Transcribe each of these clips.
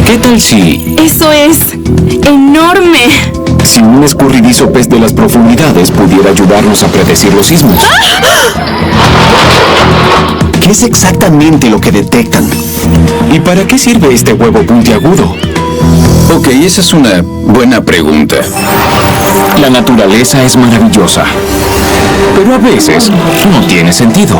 ¿Qué tal si... ¡Eso es enorme! Si un escurridizo pez de las profundidades pudiera ayudarnos a predecir los sismos? ¿Qué es exactamente lo que detectan? ¿Y para qué sirve este huevo puntiagudo? Ok, esa es una buena pregunta. La naturaleza es maravillosa, pero a veces no tiene sentido.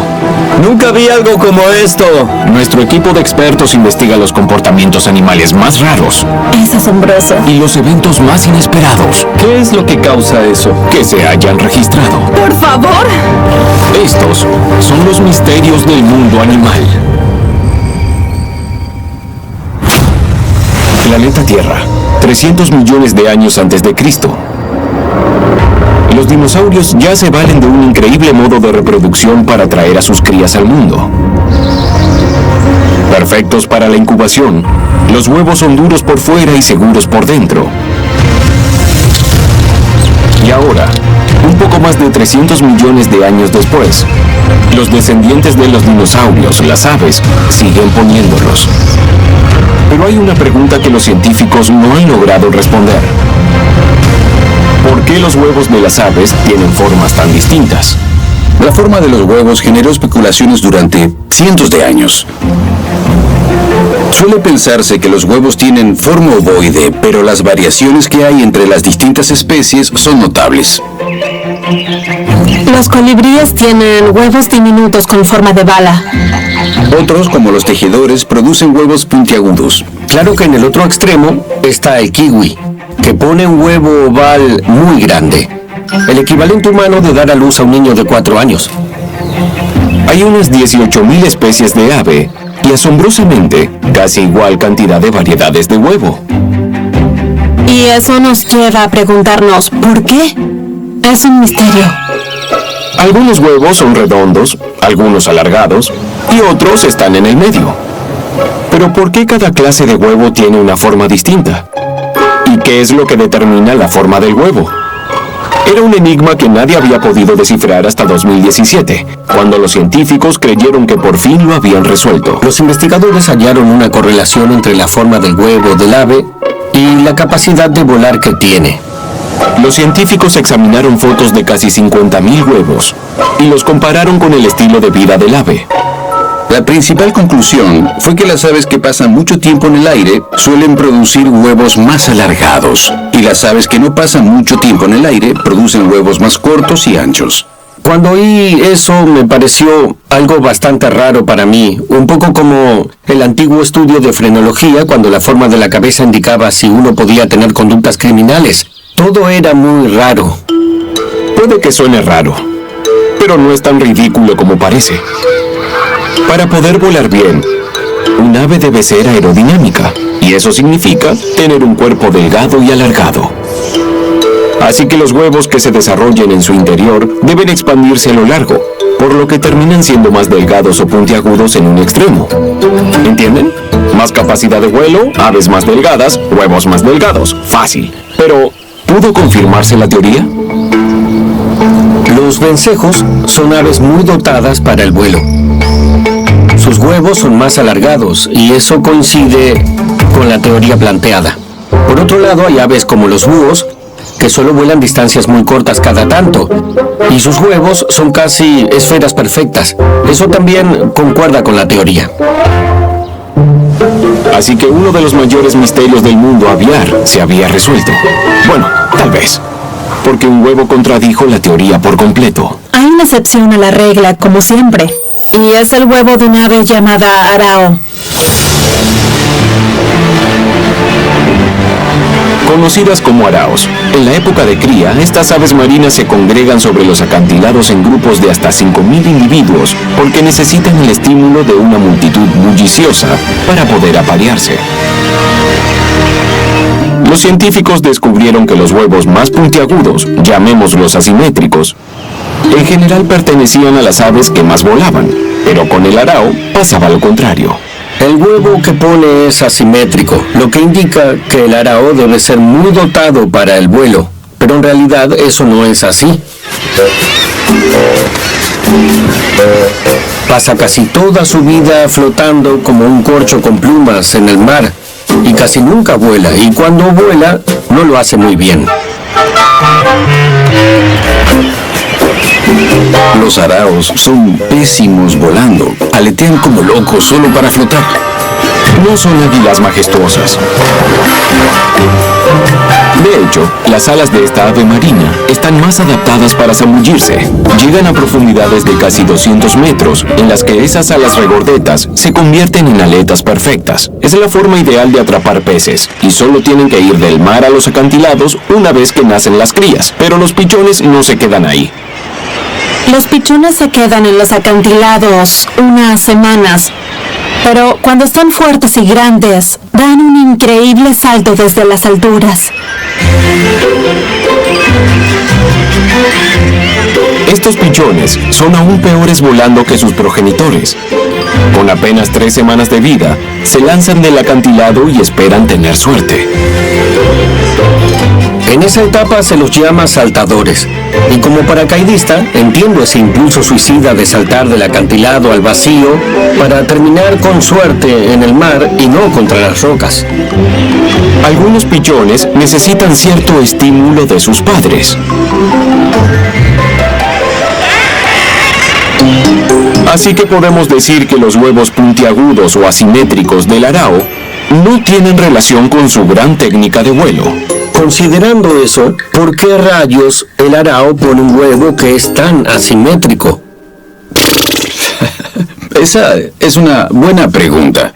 Nunca vi algo como esto. Nuestro equipo de expertos investiga los comportamientos animales más raros Es asombroso. y los eventos más inesperados ¿Qué es lo que causa eso? que se hayan registrado. ¡Por favor! Estos son los misterios del mundo animal. Planeta Tierra, 300 millones de años antes de Cristo. Los dinosaurios ya se valen de un increíble modo de reproducción para traer a sus crías al mundo. Perfectos para la incubación, los huevos son duros por fuera y seguros por dentro. Y ahora, un poco más de 300 millones de años después, los descendientes de los dinosaurios, las aves, siguen poniéndolos. Pero hay una pregunta que los científicos no han logrado responder. ¿Por qué los huevos de las aves tienen formas tan distintas? La forma de los huevos generó especulaciones durante cientos de años. Suele pensarse que los huevos tienen forma ovoide, pero las variaciones que hay entre las distintas especies son notables. Los colibríes tienen huevos diminutos con forma de bala. Otros, como los tejedores, producen huevos puntiagudos. Claro que en el otro extremo está el kiwi, que pone un huevo oval muy grande. El equivalente humano de dar a luz a un niño de 4 años. Hay unas 18.000 especies de ave y asombrosamente casi igual cantidad de variedades de huevo. Y eso nos lleva a preguntarnos, ¿por qué? Es un misterio. Algunos huevos son redondos, algunos alargados y otros están en el medio. Pero ¿por qué cada clase de huevo tiene una forma distinta? ¿Y qué es lo que determina la forma del huevo? Era un enigma que nadie había podido descifrar hasta 2017, cuando los científicos creyeron que por fin lo habían resuelto. Los investigadores hallaron una correlación entre la forma del huevo del ave y la capacidad de volar que tiene. Los científicos examinaron fotos de casi 50.000 huevos y los compararon con el estilo de vida del ave. La principal conclusión fue que las aves que pasan mucho tiempo en el aire suelen producir huevos más alargados, y las aves que no pasan mucho tiempo en el aire producen huevos más cortos y anchos. Cuando oí eso me pareció algo bastante raro para mí, un poco como el antiguo estudio de frenología cuando la forma de la cabeza indicaba si uno podía tener conductas criminales. Todo era muy raro. Puede que suene raro, pero no es tan ridículo como parece. Para poder volar bien, un ave debe ser aerodinámica, y eso significa tener un cuerpo delgado y alargado. Así que los huevos que se desarrollen en su interior deben expandirse a lo largo, por lo que terminan siendo más delgados o puntiagudos en un extremo. ¿Entienden? Más capacidad de vuelo, aves más delgadas, huevos más delgados. Fácil. Pero, ¿pudo confirmarse la teoría? Los vencejos son aves muy dotadas para el vuelo. Sus huevos son más alargados y eso coincide con la teoría planteada. Por otro lado, hay aves como los búhos que solo vuelan distancias muy cortas cada tanto y sus huevos son casi esferas perfectas. Eso también concuerda con la teoría. Así que uno de los mayores misterios del mundo aviar se había resuelto. Bueno, tal vez, porque un huevo contradijo la teoría por completo. Hay una excepción a la regla, como siempre. Y es el huevo de una ave llamada arao. Conocidas como araos, en la época de cría, estas aves marinas se congregan sobre los acantilados en grupos de hasta 5.000 individuos porque necesitan el estímulo de una multitud bulliciosa para poder aparearse. Los científicos descubrieron que los huevos más puntiagudos, llamémoslos asimétricos, en general pertenecían a las aves que más volaban, pero con el arao pasaba lo contrario. El huevo que pone es asimétrico, lo que indica que el arao debe ser muy dotado para el vuelo, pero en realidad eso no es así. Pasa casi toda su vida flotando como un corcho con plumas en el mar, y casi nunca vuela, y cuando vuela no lo hace muy bien. Los araos son pésimos volando. Aletean como locos solo para flotar. No son águilas majestuosas. De hecho, las alas de esta ave marina están más adaptadas para zambullirse. Llegan a profundidades de casi 200 metros, en las que esas alas regordetas se convierten en aletas perfectas. Es la forma ideal de atrapar peces, y solo tienen que ir del mar a los acantilados una vez que nacen las crías. Pero los pichones no se quedan ahí. Los pichones se quedan en los acantilados unas semanas, pero cuando están fuertes y grandes, dan un increíble salto desde las alturas. Estos pichones son aún peores volando que sus progenitores. Con apenas 3 semanas de vida, se lanzan del acantilado y esperan tener suerte. En esa etapa se los llama saltadores. Y como paracaidista, entiendo ese impulso suicida de saltar del acantilado al vacío para terminar con suerte en el mar y no contra las rocas. Algunos pichones necesitan cierto estímulo de sus padres. Así que podemos decir que los huevos puntiagudos o asimétricos del arao no tienen relación con su gran técnica de vuelo. Considerando eso, ¿por qué rayos el arao pone un huevo que es tan asimétrico? Esa es una buena pregunta.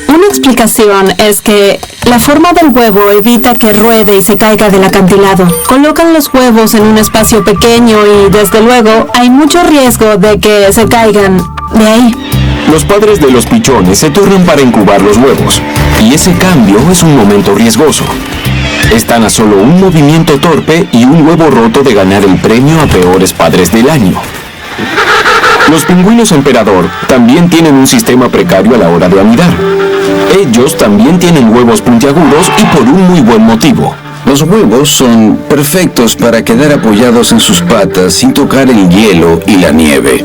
Una explicación es que la forma del huevo evita que ruede y se caiga del acantilado. Colocan los huevos en un espacio pequeño y, desde luego, hay mucho riesgo de que se caigan de ahí. Los padres de los pichones se turnan para incubar los huevos, y ese cambio es un momento riesgoso. Están a solo un movimiento torpe y un huevo roto de ganar el premio a peores padres del año. Los pingüinos emperador también tienen un sistema precario a la hora de anidar. Ellos también tienen huevos puntiagudos y por un muy buen motivo. Los huevos son perfectos para quedar apoyados en sus patas sin tocar el hielo y la nieve.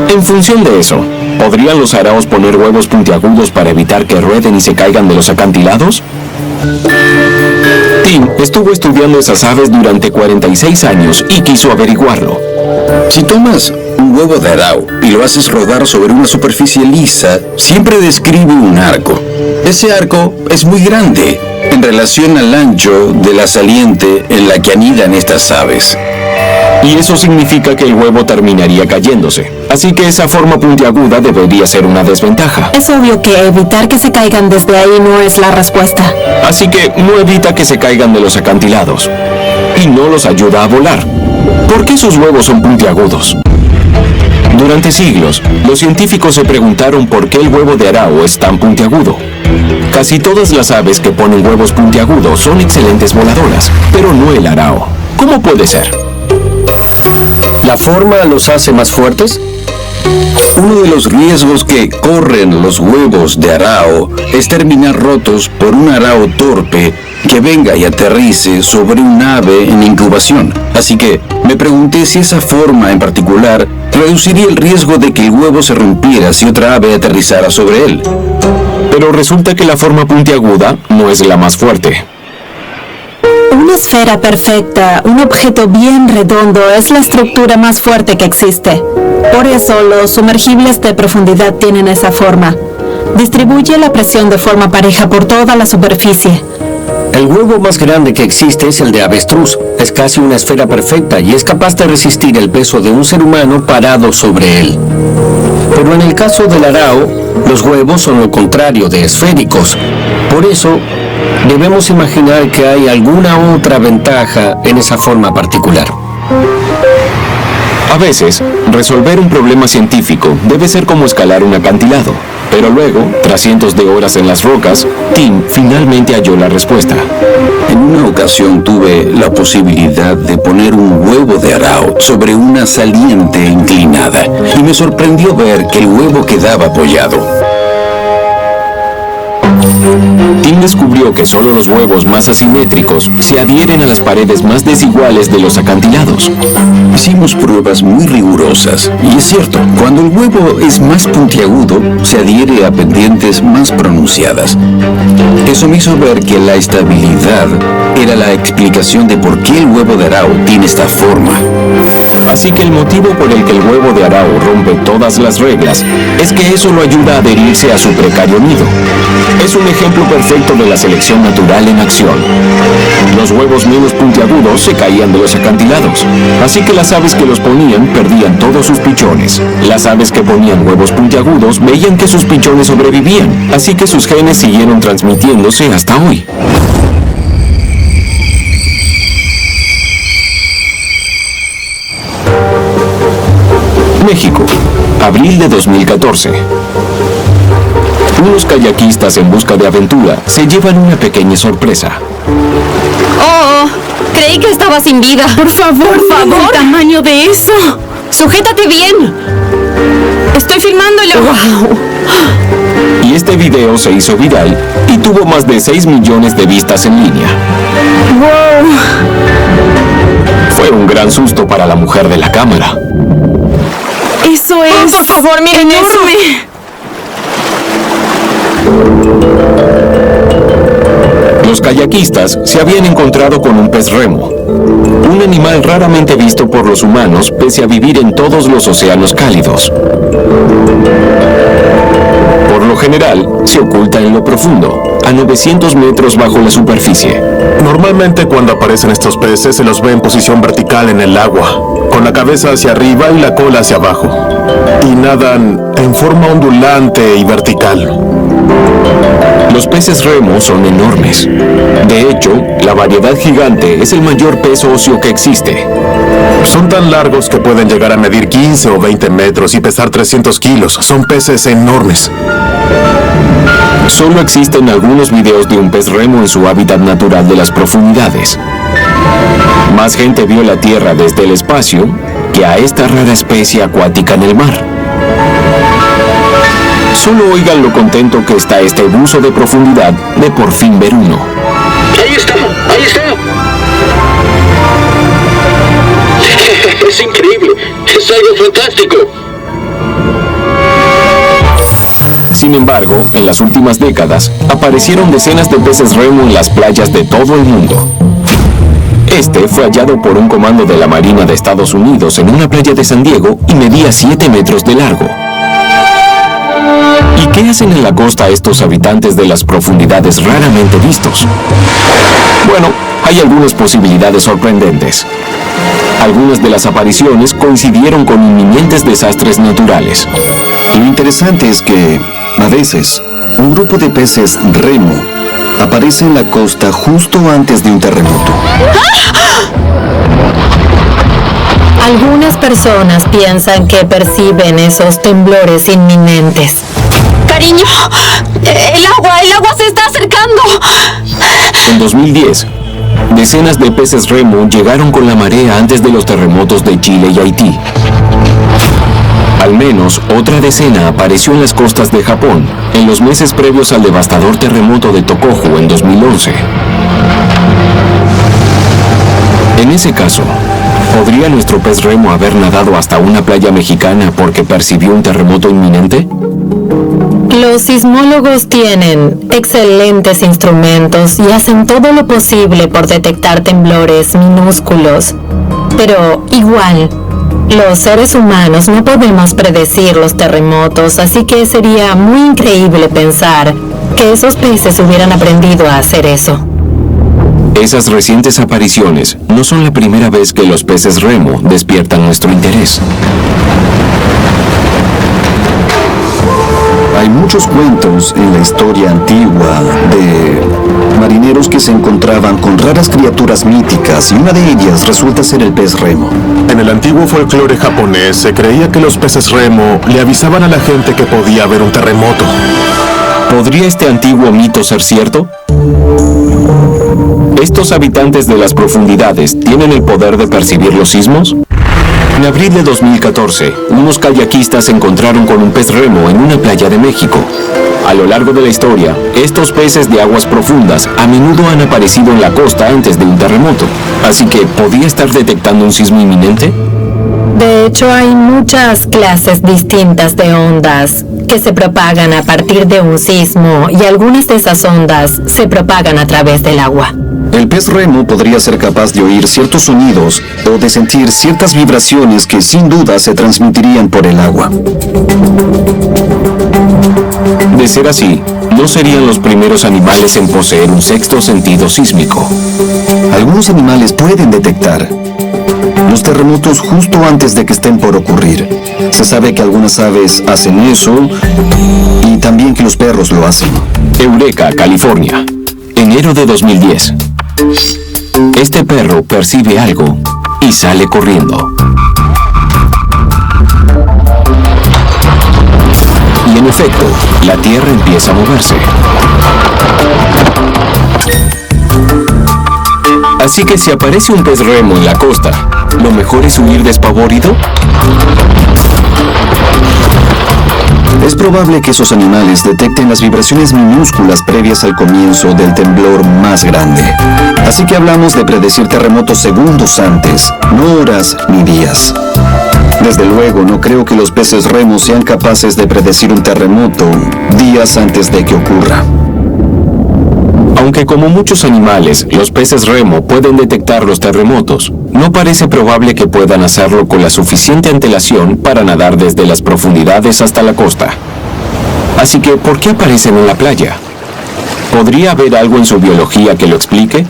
En función de eso, ¿podrían los araos poner huevos puntiagudos para evitar que rueden y se caigan de los acantilados? Tim estuvo estudiando esas aves durante 46 años y quiso averiguarlo. Si tomas un huevo de arao y lo haces rodar sobre una superficie lisa, siempre describe un arco. Ese arco es muy grande en relación al ancho de la saliente en la que anidan estas aves. Y eso significa que el huevo terminaría cayéndose. Así que esa forma puntiaguda debería ser una desventaja. Es obvio que evitar que se caigan desde ahí no es la respuesta. Así que no evita que se caigan de los acantilados. Y no los ayuda a volar. ¿Por qué sus huevos son puntiagudos? Durante siglos, los científicos se preguntaron por qué el huevo de arao es tan puntiagudo. Casi todas las aves que ponen huevos puntiagudos son excelentes voladoras, pero no el arao. ¿Cómo puede ser? ¿La forma los hace más fuertes? Uno de los riesgos que corren los huevos de arao es terminar rotos por un arao torpe que venga y aterrice sobre un ave en incubación. Así que me pregunté si esa forma en particular reduciría el riesgo de que el huevo se rompiera si otra ave aterrizara sobre él. Pero resulta que la forma puntiaguda no es la más fuerte. Una esfera perfecta, un objeto bien redondo, es la estructura más fuerte que existe. Por eso los sumergibles de profundidad tienen esa forma. Distribuye la presión de forma pareja por toda la superficie. El huevo más grande que existe es el de avestruz. Es casi una esfera perfecta y es capaz de resistir el peso de un ser humano parado sobre él. Pero en el caso del arao, los huevos son lo contrario de esféricos. Por eso, debemos imaginar que hay alguna otra ventaja en esa forma particular. A veces, resolver un problema científico debe ser como escalar un acantilado. Pero luego, tras cientos de horas en las rocas, Tim finalmente halló la respuesta. En una ocasión tuve la posibilidad de poner un huevo de arao sobre una saliente inclinada y me sorprendió ver que el huevo quedaba apoyado. Tim descubrió que solo los huevos más asimétricos se adhieren a las paredes más desiguales de los acantilados. Hicimos pruebas muy rigurosas, y es cierto, cuando el huevo es más puntiagudo, se adhiere a pendientes más pronunciadas. Eso me hizo ver que la estabilidad era la explicación de por qué el huevo de Arao tiene esta forma. Así que el motivo por el que el huevo de Arao rompe todas las reglas es que eso lo ayuda a adherirse a su precario nido. Es un ejemplo perfecto de la selección natural en acción. Los huevos menos puntiagudos se caían de los acantilados, así que las aves que los ponían perdían todos sus pichones. Las aves que ponían huevos puntiagudos veían que sus pichones sobrevivían, así que sus genes siguieron transmitiéndose hasta hoy. México, abril de 2014. Unos kayakistas en busca de aventura se llevan una pequeña sorpresa. Oh, creí que estaba sin vida. Por favor, mira el tamaño de eso. Sujétate bien. Estoy filmándolo. Wow. Y este video se hizo viral y tuvo más de 6 millones de vistas en línea. Wow. Fue un gran susto para la mujer de la cámara. Eso es. Por favor, miren enorme. Los kayakistas se habían encontrado con un pez remo, un animal raramente visto por los humanos pese a vivir en todos los océanos cálidos. Por lo general, se oculta en lo profundo, a 900 metros bajo la superficie. Normalmente cuando aparecen estos peces se los ve en posición vertical en el agua, con la cabeza hacia arriba y la cola hacia abajo, y nadan en forma ondulante y vertical. Los peces remo son enormes. De hecho, la variedad gigante es el mayor pez óseo que existe. Son tan largos que pueden llegar a medir 15 o 20 metros y pesar 300 kilos. Son peces enormes. Solo existen algunos videos de un pez remo en su hábitat natural de las profundidades. Más gente vio la Tierra desde el espacio que a esta rara especie acuática en el mar. Solo oigan lo contento que está este buzo de profundidad de por fin ver uno. ¡Ahí está! ¡Ahí está! ¡Es increíble! ¡Es algo fantástico! Sin embargo, en las últimas décadas, aparecieron decenas de peces remo en las playas de todo el mundo. Este fue hallado por un comando de la Marina de Estados Unidos en una playa de San Diego y medía 7 metros de largo. ¿Y qué hacen en la costa estos habitantes de las profundidades raramente vistos? Bueno, hay algunas posibilidades sorprendentes. Algunas de las apariciones coincidieron con inminentes desastres naturales. Lo interesante es que, a veces, un grupo de peces remo aparece en la costa justo antes de un terremoto. Algunas personas piensan que perciben esos temblores inminentes. Cariño, el agua se está acercando. En 2010, decenas de peces remo llegaron con la marea antes de los terremotos de Chile y Haití. Al menos otra decena apareció en las costas de Japón en los meses previos al devastador terremoto de Tohoku en 2011. En ese caso, ¿podría nuestro pez remo haber nadado hasta una playa mexicana porque percibió un terremoto inminente? Los sismólogos tienen excelentes instrumentos y hacen todo lo posible por detectar temblores minúsculos. Pero igual, los seres humanos no podemos predecir los terremotos, así que sería muy increíble pensar que esos peces hubieran aprendido a hacer eso. Esas recientes apariciones no son la primera vez que los peces remo despiertan nuestro interés. Hay muchos cuentos en la historia antigua de marineros que se encontraban con raras criaturas míticas y una de ellas resulta ser el pez remo. En el antiguo folclore japonés se creía que los peces remo le avisaban a la gente que podía haber un terremoto. ¿Podría este antiguo mito ser cierto? ¿Estos habitantes de las profundidades tienen el poder de percibir los sismos? En abril de 2014, unos kayakistas se encontraron con un pez remo en una playa de México. A lo largo de la historia, estos peces de aguas profundas a menudo han aparecido en la costa antes de un terremoto. Así que, ¿podría estar detectando un sismo inminente? De hecho, hay muchas clases distintas de ondas que se propagan a partir de un sismo y algunas de esas ondas se propagan a través del agua. El pez remo podría ser capaz de oír ciertos sonidos o de sentir ciertas vibraciones que sin duda se transmitirían por el agua. De ser así, no serían los primeros animales en poseer un sexto sentido sísmico. Algunos animales pueden detectar los terremotos justo antes de que estén por ocurrir. Se sabe que algunas aves hacen eso y también que los perros lo hacen. Eureka, California. Enero de 2010. Este perro percibe algo y sale corriendo. Y en efecto, la tierra empieza a moverse. Así que si aparece un pez remo en la costa, ¿lo mejor es huir despavorido? Es probable que esos animales detecten las vibraciones minúsculas previas al comienzo del temblor más grande. Así que hablamos de predecir terremotos segundos antes, no horas ni días. Desde luego, no creo que los peces remos sean capaces de predecir un terremoto días antes de que ocurra. Aunque como muchos animales, los peces remo pueden detectar los terremotos, no parece probable que puedan hacerlo con la suficiente antelación para nadar desde las profundidades hasta la costa. Así que, ¿por qué aparecen en la playa? ¿Podría haber algo en su biología que lo explique?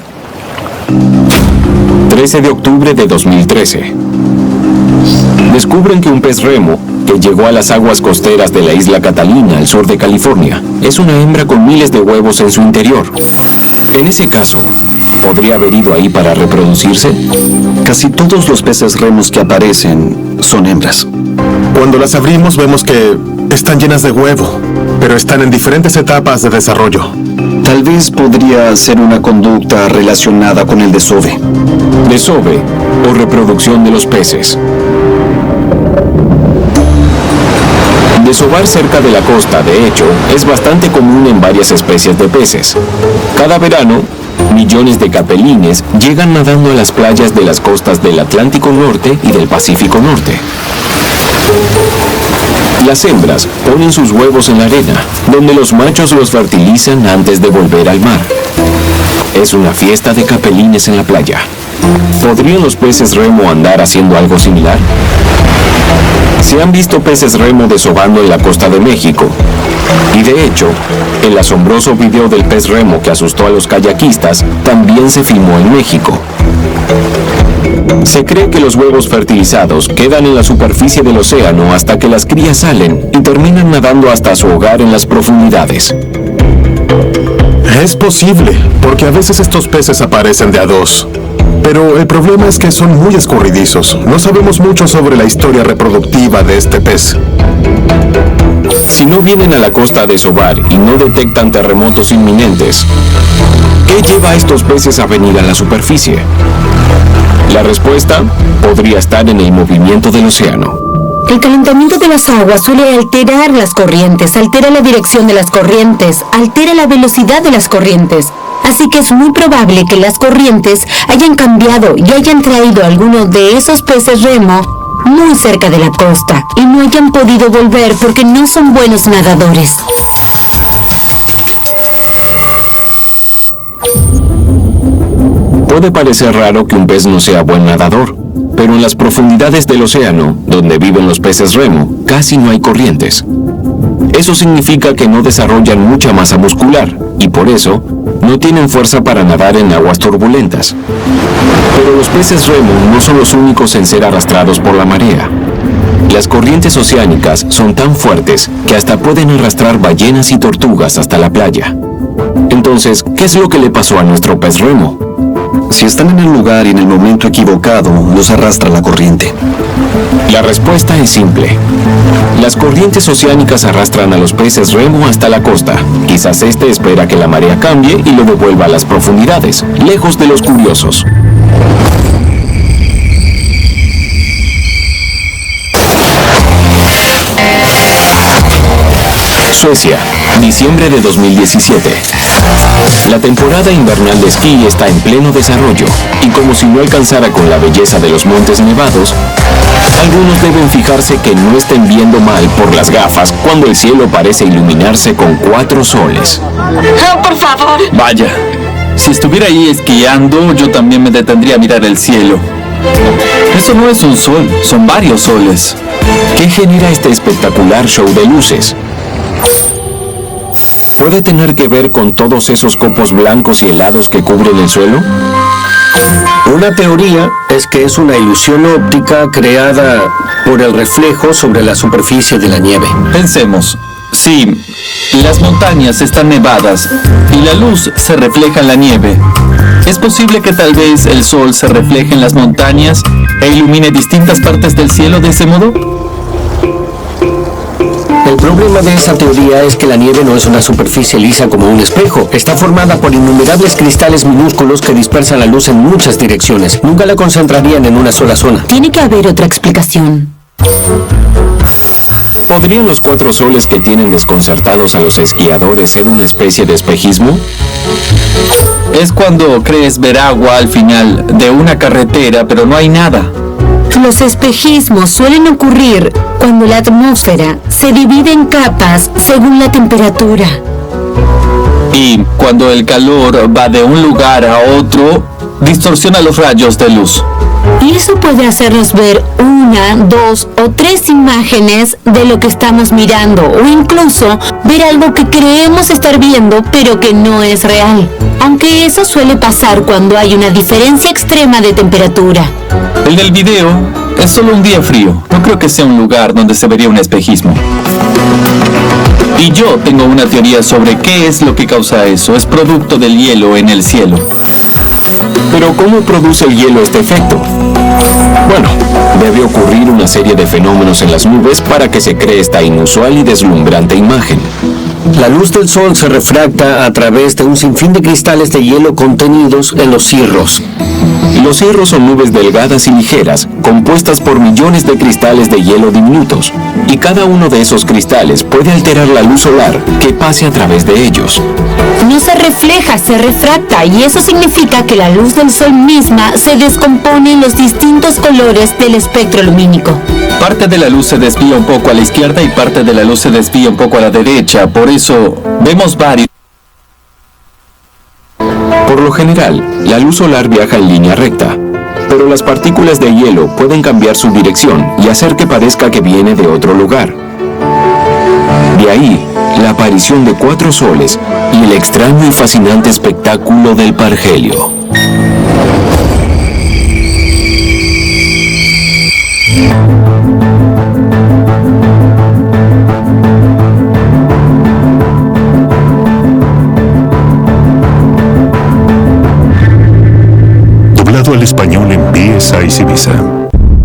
13 de octubre de 2013. Descubren que un pez remo, que llegó a las aguas costeras de la isla Catalina, al sur de California, es una hembra con miles de huevos en su interior. En ese caso, ¿podría haber ido ahí para reproducirse? Casi todos los peces remos que aparecen son hembras. Cuando las abrimos vemos que están llenas de huevo, pero están en diferentes etapas de desarrollo. Tal vez podría ser una conducta relacionada con el desove. Desove o reproducción de los peces. Desovar cerca de la costa, de hecho, es bastante común en varias especies de peces. Cada verano, millones de capelines llegan nadando a las playas de las costas del Atlántico Norte y del Pacífico Norte. Las hembras ponen sus huevos en la arena, donde los machos los fertilizan antes de volver al mar. Es una fiesta de capelines en la playa. ¿Podrían los peces remo andar haciendo algo similar? Se han visto peces remo desovando en la costa de México. Y de hecho, el asombroso video del pez remo que asustó a los kayakistas también se filmó en México. Se cree que los huevos fertilizados quedan en la superficie del océano hasta que las crías salen y terminan nadando hasta su hogar en las profundidades. Es posible, porque a veces estos peces aparecen de a dos. Pero el problema es que son muy escurridizos. No sabemos mucho sobre la historia reproductiva de este pez. Si no vienen a la costa a desovar y no detectan terremotos inminentes, ¿qué lleva a estos peces a venir a la superficie? La respuesta podría estar en el movimiento del océano. El calentamiento de las aguas suele alterar las corrientes, altera la dirección de las corrientes, altera la velocidad de las corrientes. Así que es muy probable que las corrientes hayan cambiado y hayan traído a alguno de esos peces remo muy cerca de la costa y no hayan podido volver porque no son buenos nadadores. Puede parecer raro que un pez no sea buen nadador, pero en las profundidades del océano, donde viven los peces remo, casi no hay corrientes. Eso significa que no desarrollan mucha masa muscular y por eso no tienen fuerza para nadar en aguas turbulentas. Pero los peces remo no son los únicos en ser arrastrados por la marea. Las corrientes oceánicas son tan fuertes que hasta pueden arrastrar ballenas y tortugas hasta la playa. Entonces, ¿qué es lo que le pasó a nuestro pez remo? Si están en el lugar y en el momento equivocado, los arrastra la corriente. La respuesta es simple. Las corrientes oceánicas arrastran a los peces remo hasta la costa. Quizás este espera que la marea cambie y lo devuelva a las profundidades, lejos de los curiosos. Suecia, diciembre de 2017. La temporada invernal de esquí está en pleno desarrollo y como si no alcanzara con la belleza de los montes nevados, algunos deben fijarse que no estén viendo mal por las gafas cuando el cielo parece iluminarse con 4 soles. ¡Oh, por favor! Vaya, si estuviera ahí esquiando, yo también me detendría a mirar el cielo. Eso no es un sol, son varios soles. ¿Qué genera este espectacular show de luces? ¿Puede tener que ver con todos esos copos blancos y helados que cubren el suelo? Una teoría es que es una ilusión óptica creada por el reflejo sobre la superficie de la nieve. Pensemos, si las montañas están nevadas y la luz se refleja en la nieve, ¿es posible que tal vez el sol se refleje en las montañas e ilumine distintas partes del cielo de ese modo? El problema de esa teoría es que la nieve no es una superficie lisa como un espejo. Está formada por innumerables cristales minúsculos que dispersan la luz en muchas direcciones. Nunca la concentrarían en una sola zona. Tiene que haber otra explicación. ¿Podrían los 4 soles que tienen desconcertados a los esquiadores ser una especie de espejismo? Es cuando crees ver agua al final de una carretera, pero no hay nada. Los espejismos suelen ocurrir cuando la atmósfera se divide en capas según la temperatura. Y cuando el calor va de un lugar a otro, distorsiona los rayos de luz. Y eso puede hacernos ver 1, 2 o 3 imágenes de lo que estamos mirando, o incluso ver algo que creemos estar viendo pero que no es real. Aunque eso suele pasar cuando hay una diferencia extrema de temperatura. El del video es solo un día frío. No creo que sea un lugar donde se vería un espejismo. Y yo tengo una teoría sobre qué es lo que causa eso. Es producto del hielo en el cielo. Pero ¿cómo produce el hielo este efecto? Bueno, debe ocurrir una serie de fenómenos en las nubes para que se cree esta inusual y deslumbrante imagen. La luz del sol se refracta a través de un sinfín de cristales de hielo contenidos en los cirros. Los cirros son nubes delgadas y ligeras, compuestas por millones de cristales de hielo diminutos, y cada uno de esos cristales puede alterar la luz solar que pase a través de ellos. No se refleja, se refracta, y eso significa que la luz del sol misma se descompone en los distintos colores del espectro lumínico. Parte de la luz se desvía un poco a la izquierda y parte de la luz se desvía un poco a la derecha. Por eso vemos varios. Por lo general, la luz solar viaja en línea recta, pero las partículas de hielo pueden cambiar su dirección y hacer que parezca que viene de otro lugar. De ahí, la aparición de 4 soles y el extraño y fascinante espectáculo del pargelio. Doblado al español en BSI Ibiza.